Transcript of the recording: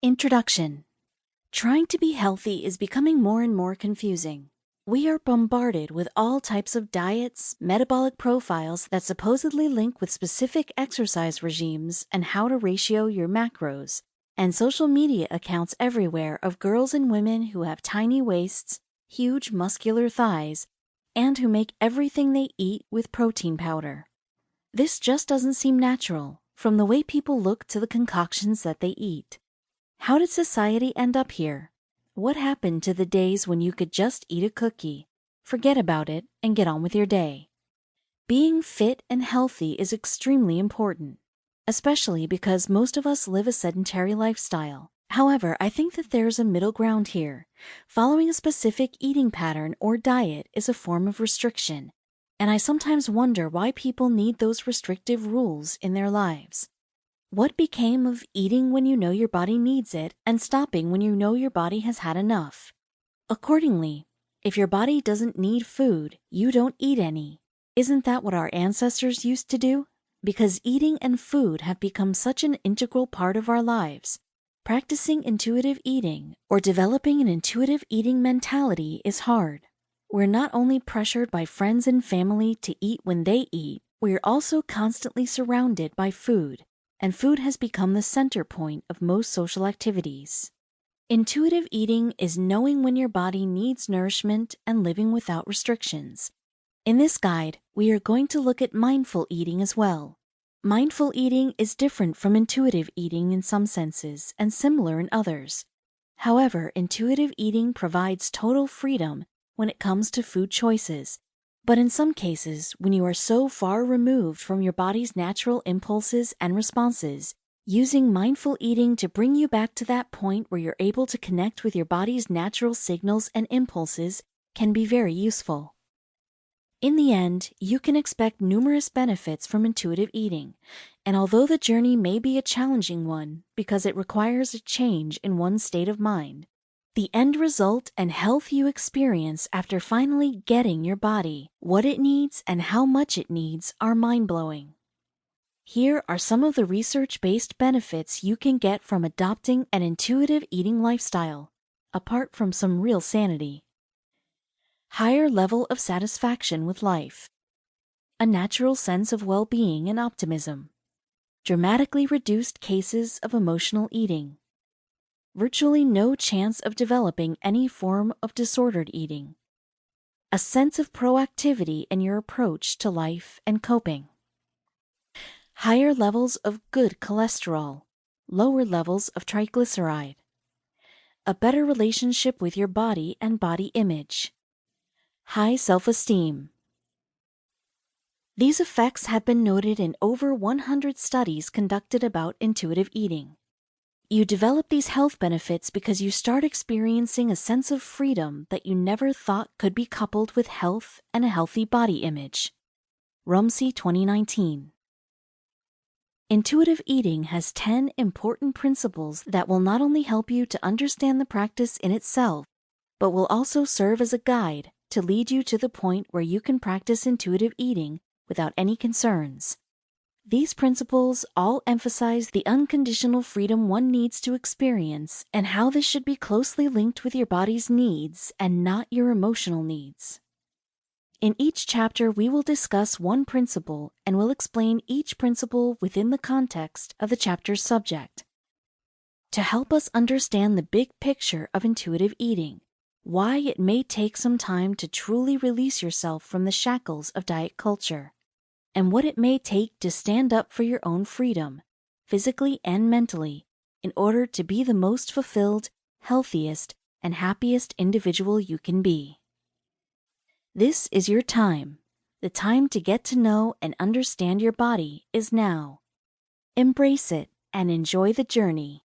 Introduction. Trying to be healthy is becoming more and more confusing. We are bombarded with all types of diets, metabolic profiles that supposedly link with specific exercise regimes and how to ratio your macros, and social media accounts everywhere of girls and women who have tiny waists, huge muscular thighs, and who make everything they eat with protein powder. This just doesn't seem natural, from the way people look to the concoctions that they eat. How did society end up here? What happened to the days when you could just eat a cookie, forget about it, and get on with your day? Being fit and healthy is extremely important, especially because most of us live a sedentary lifestyle. However, I think that there's a middle ground here. Following a specific eating pattern or diet is a form of restriction, and I sometimes wonder why people need those restrictive rules in their lives. What became of eating when you know your body needs it and stopping when you know your body has had enough? Accordingly, if your body doesn't need food, you don't eat any. Isn't that what our ancestors used to do? Because eating and food have become such an integral part of our lives. Practicing intuitive eating or developing an intuitive eating mentality is hard. We're not only pressured by friends and family to eat when they eat, we're also constantly surrounded by food, and food has become the center point of most social activities. Intuitive eating is knowing when your body needs nourishment and living without restrictions. In this guide, we are going to look at mindful eating as well. Mindful eating is different from intuitive eating in some senses and similar in others. However, intuitive eating provides total freedom when it comes to food choices. But in some cases, when you are so far removed from your body's natural impulses and responses, using mindful eating to bring you back to that point where you're able to connect with your body's natural signals and impulses can be very useful. In the end, you can expect numerous benefits from intuitive eating, and although the journey may be a challenging one because it requires a change in one's state of mind, the end result and health you experience after finally getting your body what it needs and how much it needs are mind-blowing. Here are some of the research-based benefits you can get from adopting an intuitive eating lifestyle, apart from some real sanity. Higher level of satisfaction with life. A natural sense of well-being and optimism. Dramatically reduced cases of emotional eating. Virtually no chance of developing any form of disordered eating. A sense of proactivity in your approach to life and coping. Higher levels of good cholesterol, lower levels of triglyceride. A better relationship with your body and body image. High self-esteem. These effects have been noted in over 100 studies conducted about intuitive eating. You develop these health benefits because you start experiencing a sense of freedom that you never thought could be coupled with health and a healthy body image. Rumsey 2019. Intuitive eating has 10 important principles that will not only help you to understand the practice in itself, but will also serve as a guide to lead you to the point where you can practice intuitive eating without any concerns. These principles all emphasize the unconditional freedom one needs to experience and how this should be closely linked with your body's needs and not your emotional needs. In each chapter, we will discuss one principle and will explain each principle within the context of the chapter's subject. To help us understand the big picture of intuitive eating, why it may take some time to truly release yourself from the shackles of diet culture, and what it may take to stand up for your own freedom, physically and mentally, in order to be the most fulfilled, healthiest, and happiest individual you can be. This is your time. The time to get to know and understand your body is now. Embrace it and enjoy the journey.